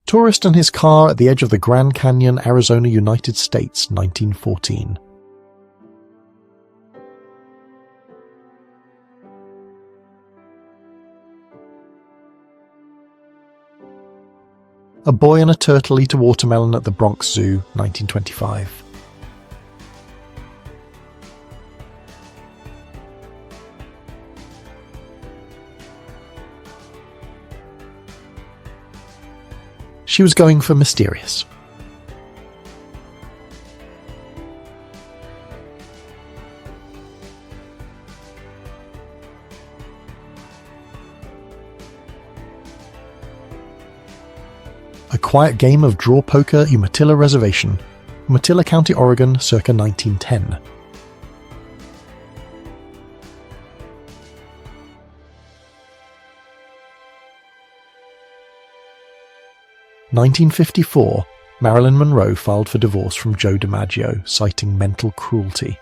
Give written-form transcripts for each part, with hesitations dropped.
Tourist and his car at the edge of the Grand Canyon, Arizona, United States, 1914. A boy and a turtle eat a watermelon at the Bronx Zoo, 1925. She was going for mysterious. A quiet game of draw poker, Umatilla Reservation, Umatilla County, Oregon, circa 1910. In 1954, Marilyn Monroe filed for divorce from Joe DiMaggio, citing mental cruelty.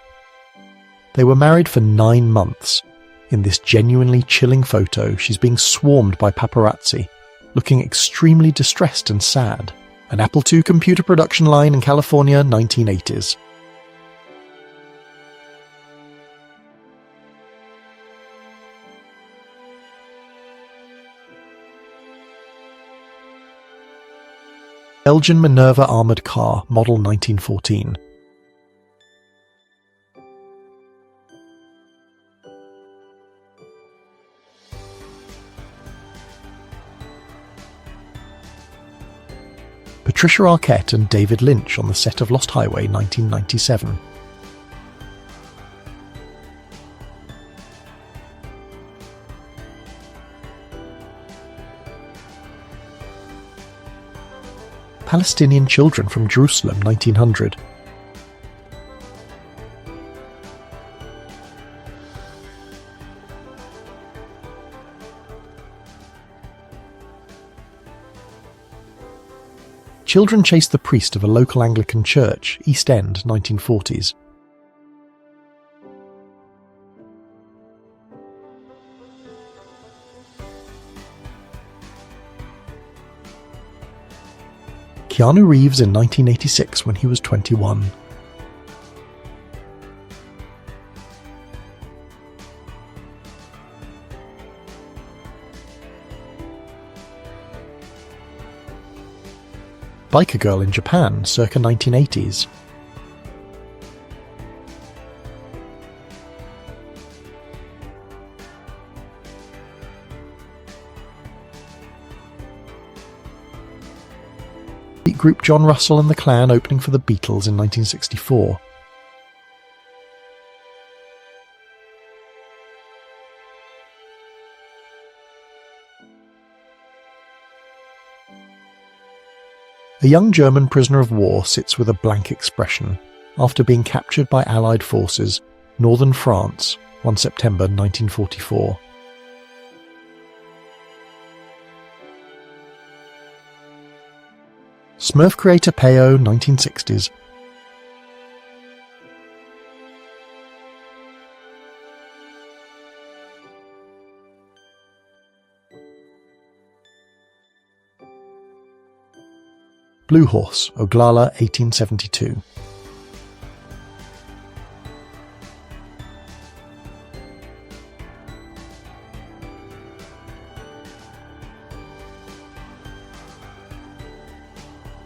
They were married for 9 months. In this genuinely chilling photo, she's being swarmed by paparazzi, looking extremely distressed and sad. An Apple II computer production line in California, 1980s. Belgian Minerva armoured car, model 1914. Patricia Arquette and David Lynch on the set of Lost Highway, 1997. Palestinian children from Jerusalem, 1900. Children chased the priest of a local Anglican church, East End, 1940s. Keanu Reeves in 1986 when he was 21. Biker Girl in Japan, circa 1980s. Group John Russell and the Clan opening for the Beatles in 1964. A young German prisoner of war sits with a blank expression after being captured by Allied forces, northern France, 1 September 1944. Smurf creator Peyo, 1960s. Blue Horse, Oglala, 1872.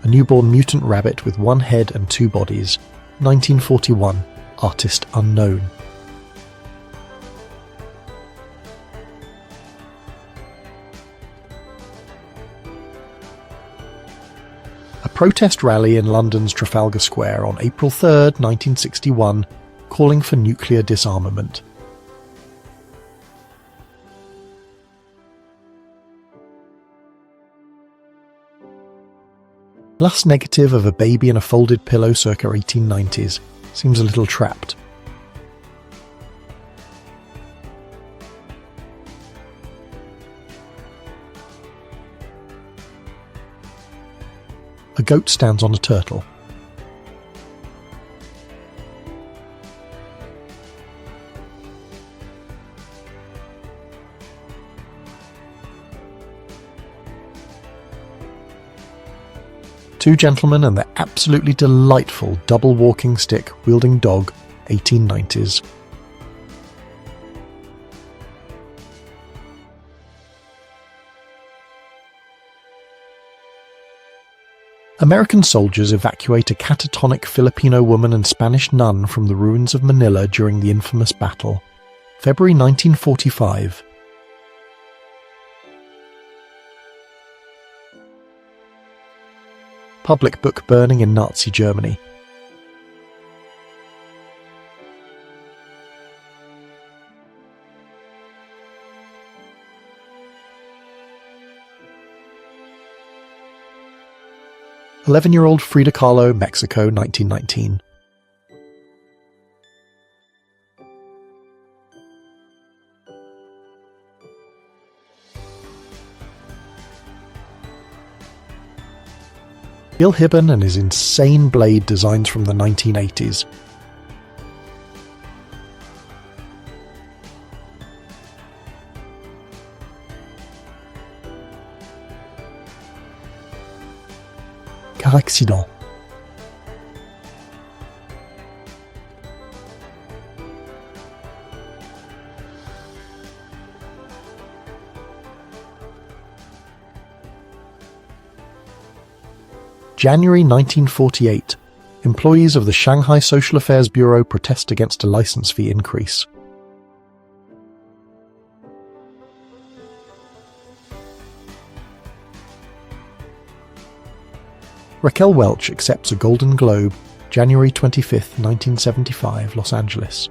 A newborn mutant rabbit with 1 head and 2 bodies, 1941, artist unknown. A protest rally in London's Trafalgar Square on April 3, 1961, calling for nuclear disarmament. Last negative of a baby in a folded pillow circa 1890s. Seems a little trapped. A goat stands on a turtle. Two Gentlemen and Their Absolutely Delightful Double Walking Stick Wielding Dog, 1890s. American soldiers evacuate a catatonic Filipino woman and Spanish nun from the ruins of Manila during the infamous battle. February 1945. Public book burning in Nazi Germany. "11-year-old Frida Kahlo, Mexico, 1919. Gil Hibben and his insane blade designs from the 1980s. Car accident. January 1948. Employees of the Shanghai Social Affairs Bureau protest against a license fee increase. Raquel Welch accepts a Golden Globe, January 25, 1975, Los Angeles.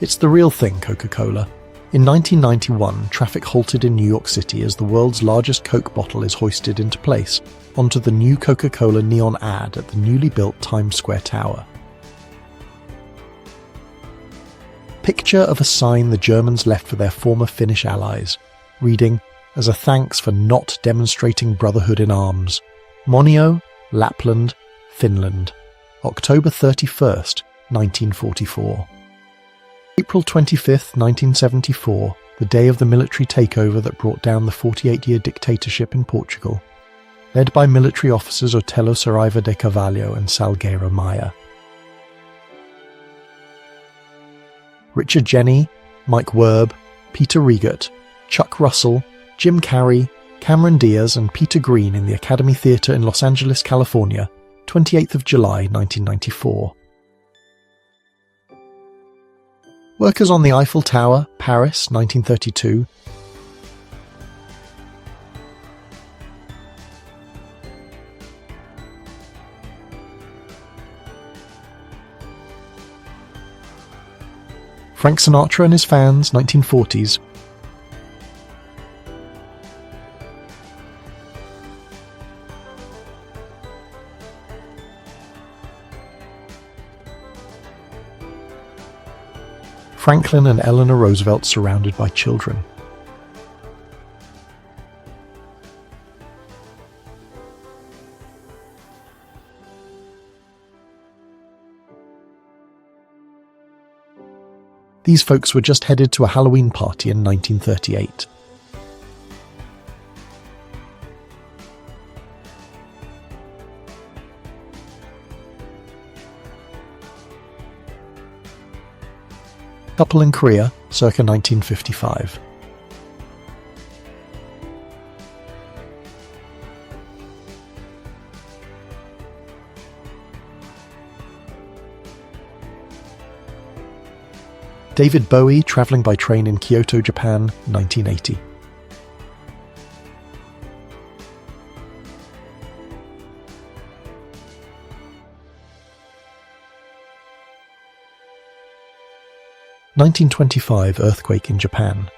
It's the real thing, Coca-Cola. In 1991, traffic halted in New York City as the world's largest Coke bottle is hoisted into place onto the new Coca-Cola neon ad at the newly built Times Square Tower. Picture of a sign the Germans left for their former Finnish allies, reading, "As a thanks for not demonstrating brotherhood in arms. Monio, Lapland, Finland. October 31st, 1944. April 25th, 1974, the day of the military takeover that brought down the 48-year dictatorship in Portugal, led by military officers Otelo Saraiva de Carvalho and Salgueiro Maia. Richard Jenny, Mike Werb, Peter Riegert, Chuck Russell, Jim Carrey, Cameron Diaz and Peter Green in the Academy Theatre in Los Angeles, California, 28th of July 1994. Workers on the Eiffel Tower, Paris, 1932. Frank Sinatra and his fans, 1940s. Franklin and Eleanor Roosevelt surrounded by children. These folks were just headed to a Halloween party in 1938. Couple in Korea, circa 1955. David Bowie travelling by train in Kyoto, Japan, 1980. (1925) earthquake in Japan.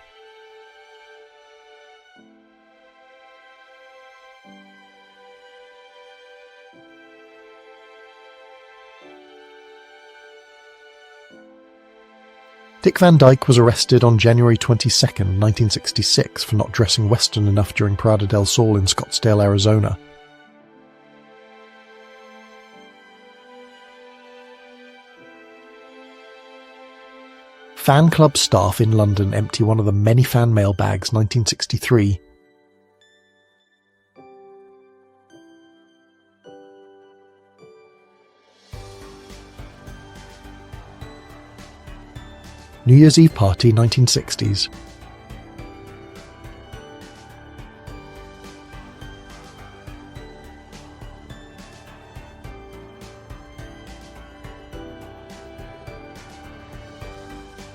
Dick Van Dyke was arrested on January 22, 1966 for not dressing Western enough during Parada del Sol in Scottsdale, Arizona. Fan club staff in London empty one of the many fan mail bags, 1963. New Year's Eve party, 1960s.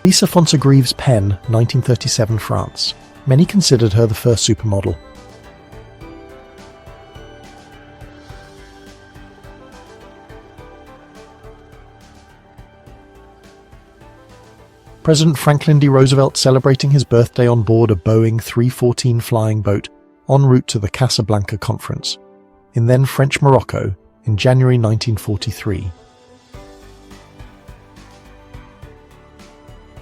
Lisa Fonsegrive's pen, 1937 France. Many considered her the first supermodel. President Franklin D. Roosevelt celebrating his birthday on board a Boeing 314 flying boat en route to the Casablanca Conference, in then French Morocco, in January 1943.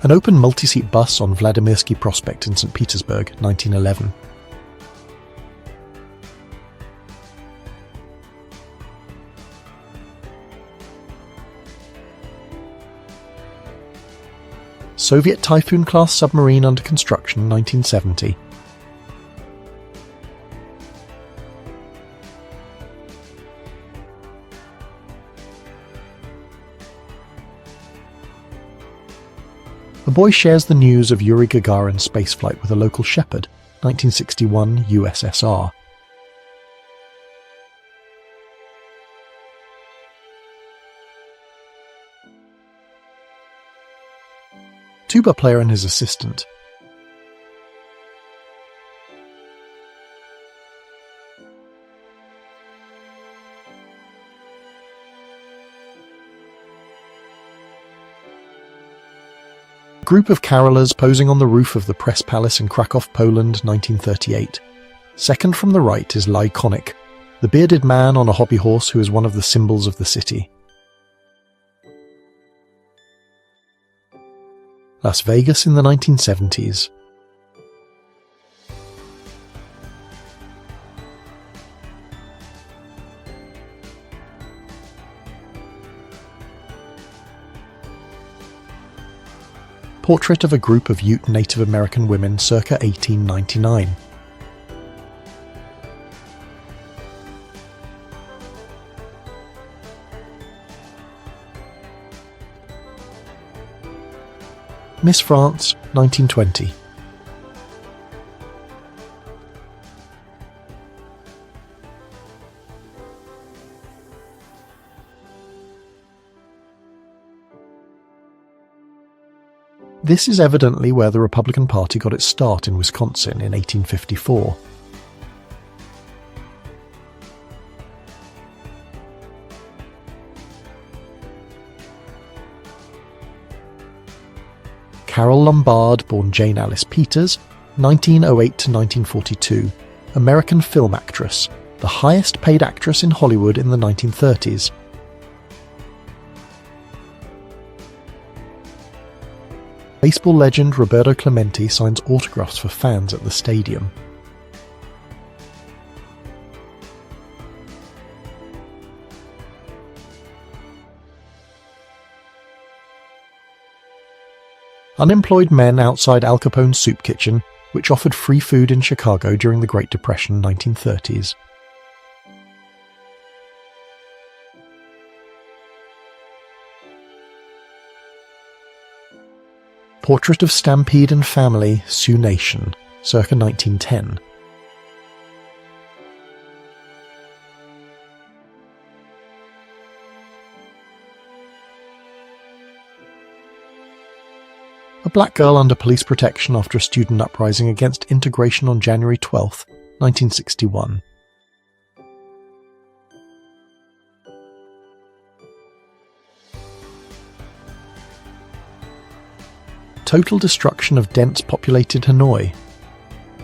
An open multi-seat bus on Vladimirsky Prospect in St. Petersburg, 1911. Soviet Typhoon-class submarine under construction, 1970. A boy shares the news of Yuri Gagarin's spaceflight with a local shepherd, 1961 USSR. Tuba player and his assistant. A group of carolers posing on the roof of the Press Palace in Krakow, Poland, 1938. Second from the right is Lykonik, the bearded man on a hobby horse who is one of the symbols of the city. Las Vegas in the 1970s. Portrait of a group of Ute Native American women circa 1899. Miss France, 1920. This is evidently where the Republican Party got its start in Wisconsin in 1854. Carole Lombard, born Jane Alice Peters, 1908 to 1942, American film actress, the highest paid actress in Hollywood in the 1930s. Baseball legend Roberto Clemente signs autographs for fans at the stadium. Unemployed men outside Al Capone's soup kitchen, which offered free food in Chicago during the Great Depression 1930s. Portrait of Stampede and Family, Sioux Nation, circa 1910. A black girl under police protection after a student uprising against integration on January 12, 1961. Total destruction of dense populated Hanoi.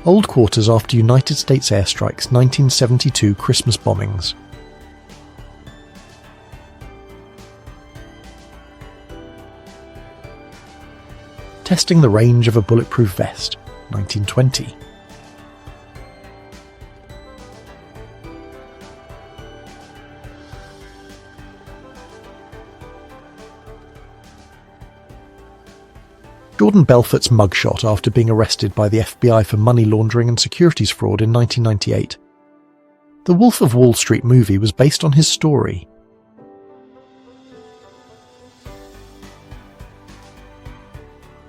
Old quarters after United States airstrikes, 1972 Christmas bombings. Testing the range of a bulletproof vest, 1920. Jordan Belfort's mugshot after being arrested by the FBI for money laundering and securities fraud in 1998. The Wolf of Wall Street movie was based on his story.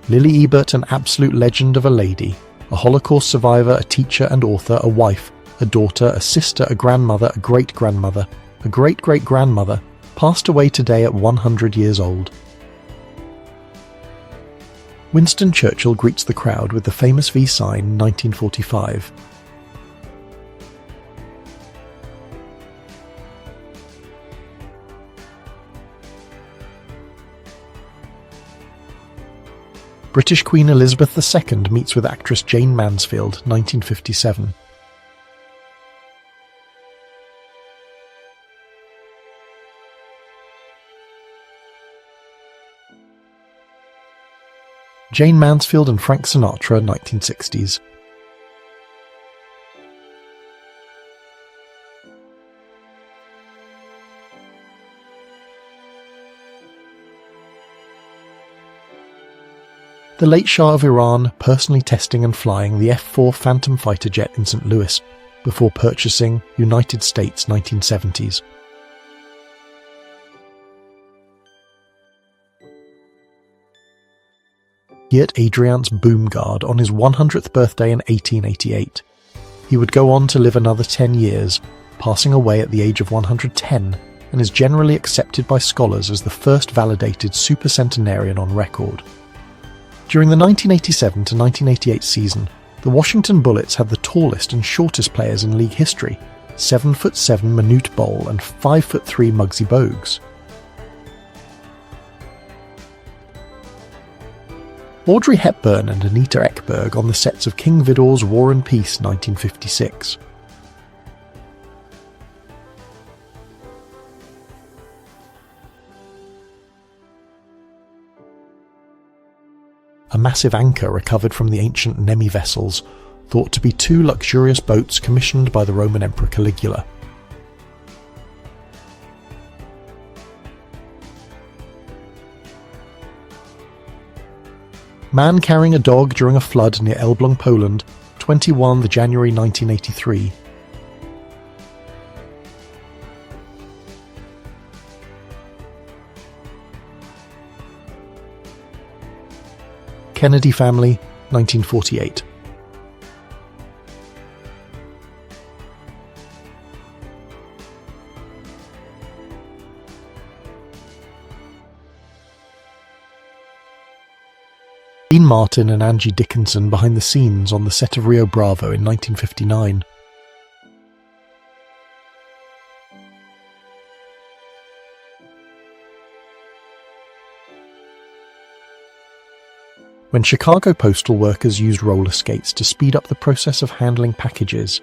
Lily Ebert, an absolute legend of a lady, a Holocaust survivor, a teacher and author, a wife, a daughter, a sister, a grandmother, a great-grandmother, a great-great-grandmother, passed away today at 100 years old. Winston Churchill greets the crowd with the famous V sign in 1945. British Queen Elizabeth II meets with actress Jane Mansfield, 1957. Jane Mansfield and Frank Sinatra, 1960s. The late Shah of Iran personally testing and flying the F-4 Phantom fighter jet in St. Louis before purchasing United States, 1970s. Geert Adriaan's boom guard on his 100th birthday in 1888. He would go on to live another 10 years, passing away at the age of 110, and is generally accepted by scholars as the first validated supercentenarian on record. During the 1987 to 1988 season, the Washington Bullets had the tallest and shortest players in league history, 7'7" Manute Bol and 5'3" Muggsy Bogues. Audrey Hepburn and Anita Ekberg on the sets of King Vidor's War and Peace 1956. A massive anchor recovered from the ancient Nemi vessels, thought to be two luxurious boats commissioned by the Roman Emperor Caligula. Man carrying a dog during a flood near Elbląg, Poland, 21 January 1983. Kennedy family, 1948. Dean Martin and Angie Dickinson behind the scenes on the set of Rio Bravo in 1959. When Chicago postal workers used roller skates to speed up the process of handling packages.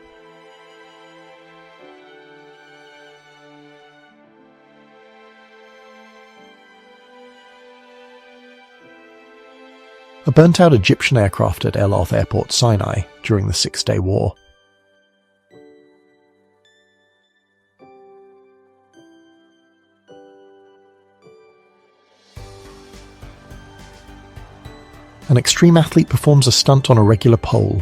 A burnt-out Egyptian aircraft at El Oth Airport, Sinai, during the Six-Day War. An extreme athlete performs a stunt on a regular pole.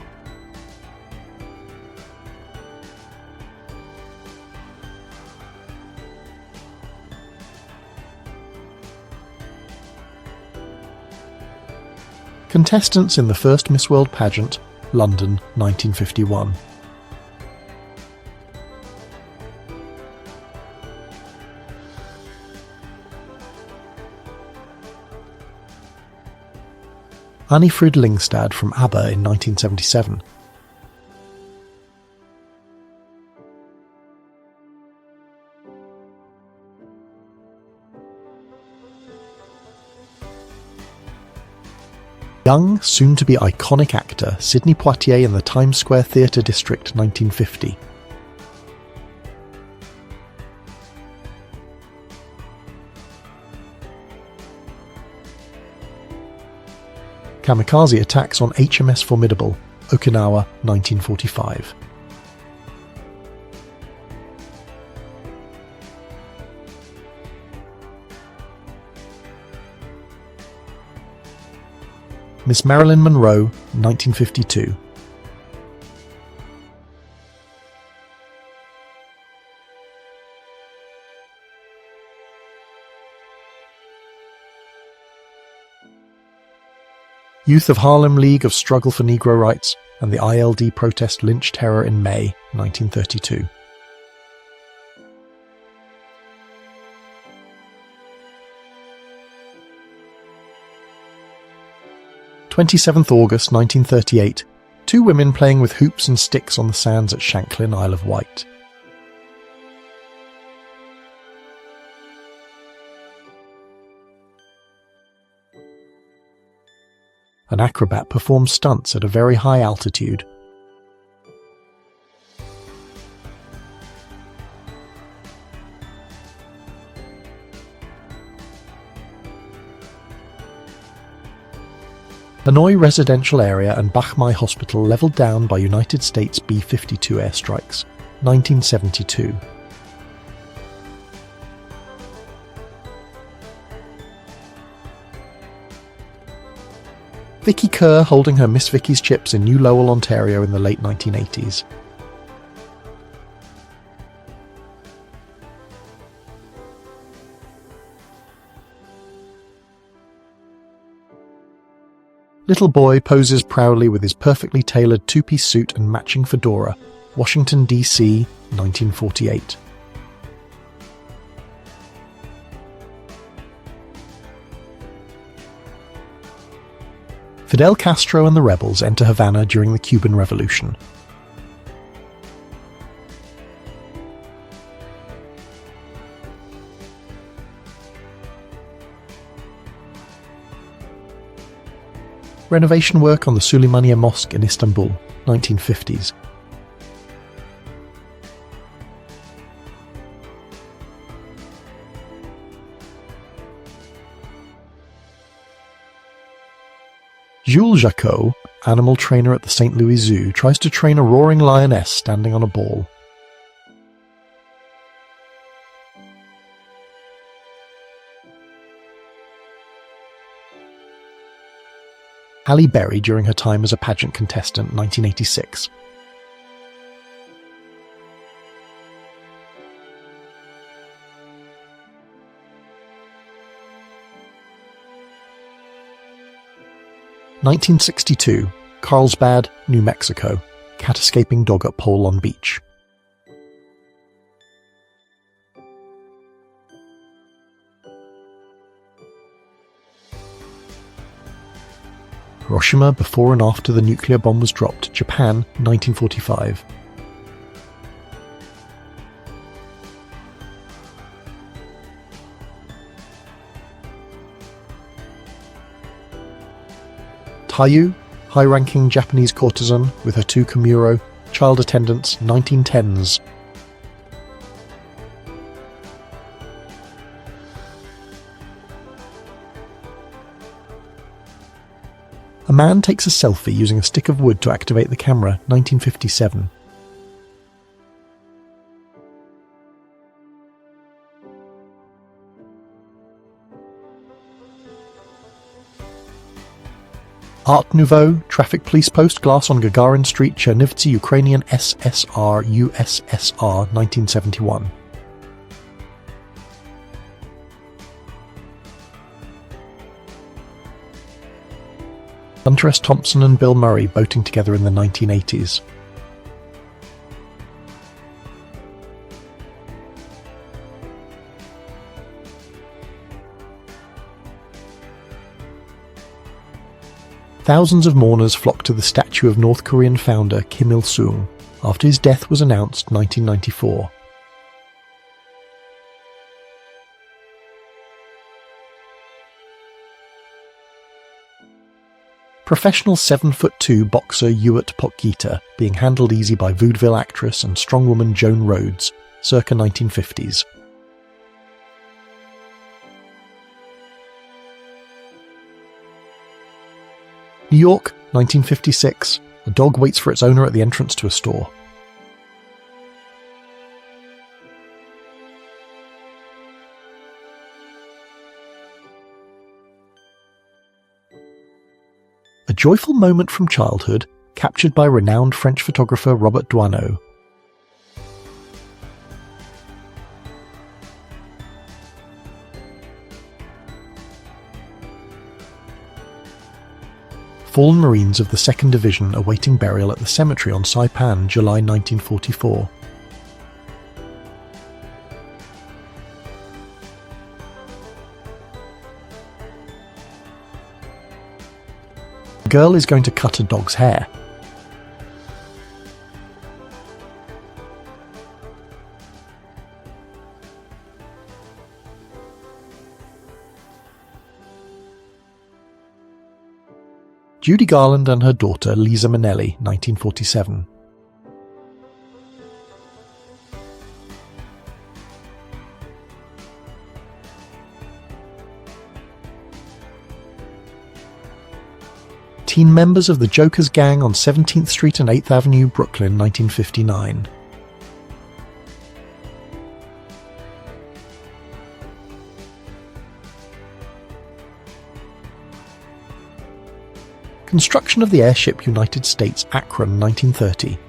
Contestants in the first Miss World pageant, London, 1951. Annifrid Lyngstad from ABBA in 1977. Young, soon-to-be iconic actor Sidney Poitier in the Times Square Theatre District, 1950. Kamikaze attacks on HMS Formidable, Okinawa, 1945. Miss Marilyn Monroe, 1952. Youth of Harlem League of Struggle for Negro Rights and the ILD protest lynch terror in May 1932. August 1938, two women playing with hoops and sticks on the sands at Shanklin, Isle of Wight. An acrobat performs stunts at a very high altitude. Hanoi residential area and Bach Mai Hospital leveled down by United States B-52 airstrikes, 1972. Vicky Kerr holding her Miss Vicky's chips in New Lowell, Ontario in the late 1980s. Little boy poses proudly with his perfectly tailored two-piece suit and matching fedora, Washington, D.C., 1948. Fidel Castro and the rebels enter Havana during the Cuban Revolution. Renovation work on the Süleymaniye Mosque in Istanbul, 1950s. Jules Jacot, animal trainer at the St. Louis Zoo, tries to train a roaring lioness standing on a ball. Halle Berry during her time as a pageant contestant, 1986. (1962) Carlsbad, New Mexico. Cat escaping dog at pole on beach. Hiroshima before and after the nuclear bomb was dropped, Japan, 1945. Taiyu, high-ranking Japanese courtesan with her two Kamuro, child attendants, 1910s. A man takes a selfie using a stick of wood to activate the camera, 1957. Art Nouveau, traffic police post glass on Gagarin Street, Chernivtsi, Ukrainian SSR, USSR, 1971. Hunter S. Thompson and Bill Murray boating together in the 1980s. Thousands of mourners flocked to the statue of North Korean founder Kim Il-sung after his death was announced 1994. Professional 7'2" boxer Ewart Potgieter being handled easy by vaudeville actress and strongwoman Joan Rhodes, circa 1950s. New York, 1956. A dog waits for its owner at the entrance to a store. joyful moment from childhood, captured by renowned French photographer Robert Doisneau. Fallen Marines of the 2nd Division awaiting burial at the cemetery on Saipan, July 1944. A girl is going to cut a dog's hair. Judy Garland and her daughter Lisa Minnelli, 1947. Teen members of the Joker's gang on 17th Street and 8th Avenue, Brooklyn, 1959. Construction of the airship United States Akron, 1930.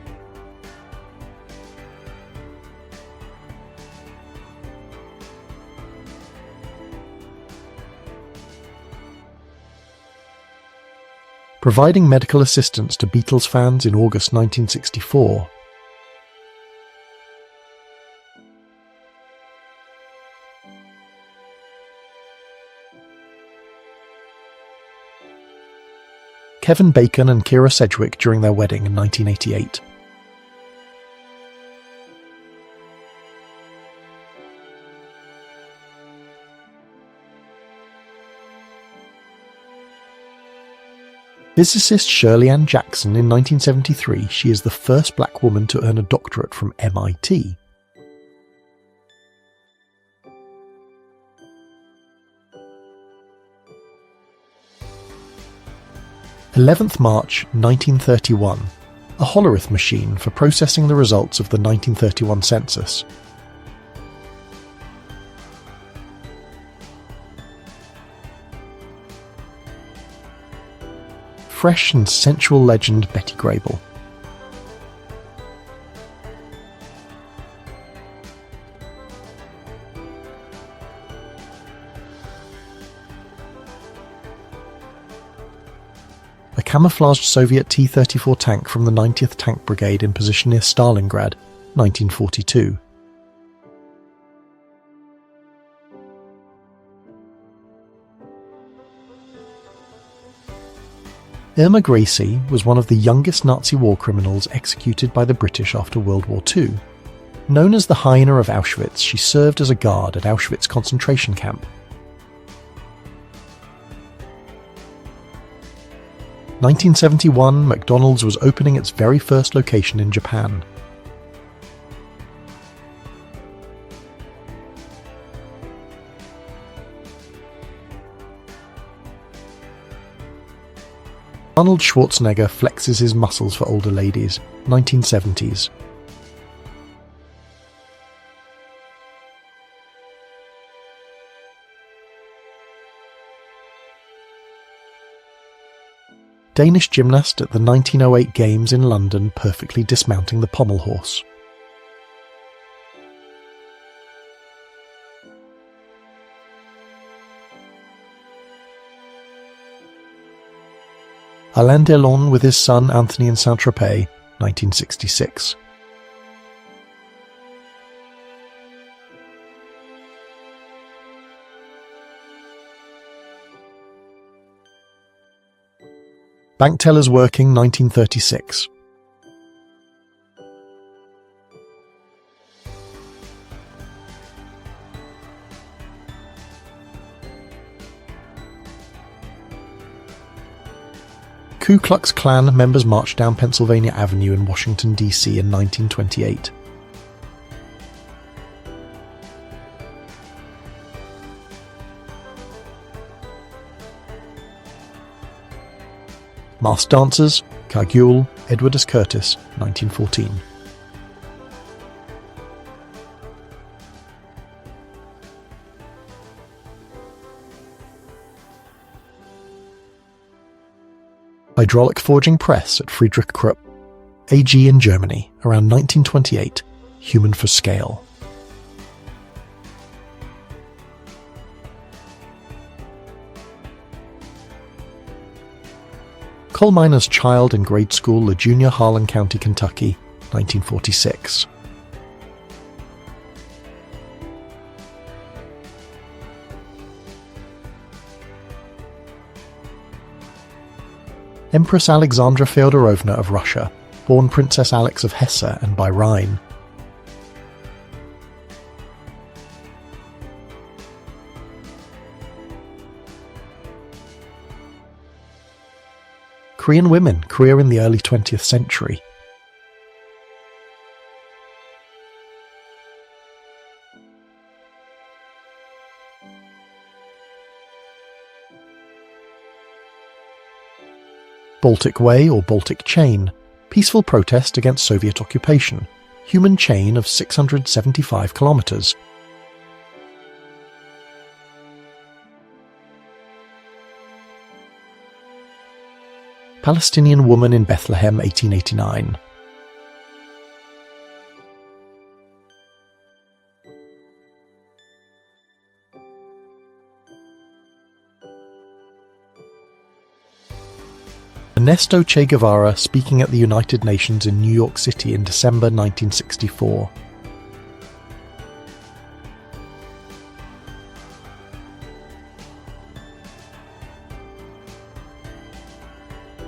Providing medical assistance to Beatles fans in August 1964. Kevin Bacon and Kira Sedgwick during their wedding in 1988. Physicist Shirley Ann Jackson in 1973, she is the first black woman to earn a doctorate from MIT. March 1931, a holorith machine for processing the results of the 1931 census. Fresh and sensual legend Betty Grable. A camouflaged Soviet T-34 tank from the 90th Tank Brigade in position near Stalingrad, 1942. Irma Gracie was one of the youngest Nazi war criminals executed by the British after World War II. Known as the Hyena of Auschwitz, she served as a guard at Auschwitz concentration camp. 1971, McDonald's was opening its very first location in Japan. Arnold Schwarzenegger flexes his muscles for older ladies, 1970s. Danish gymnast at the 1908 Games in London perfectly dismounting the pommel horse. Alain Delon with his son Anthony in Saint-Tropez, 1966. Bank tellers working, 1936. Ku Klux Klan members marched down Pennsylvania Avenue in Washington, D.C. in 1928. Masked Dancers, Cargill, Edward S. Curtis, 1914. Hydraulic forging press at Friedrich Krupp, AG in Germany, around 1928, human for scale. Coal miner's child in grade school, Lajunior, Harlan County, Kentucky, 1946. Empress Alexandra Feodorovna of Russia, born Princess Alex of Hesse and by Rhine. Korean women, career in the early 20th century. Baltic Way or Baltic Chain, peaceful protest against Soviet occupation, human chain of 675 kilometers. Palestinian woman in Bethlehem, 1889. Ernesto Che Guevara speaking at the United Nations in New York City in December 1964.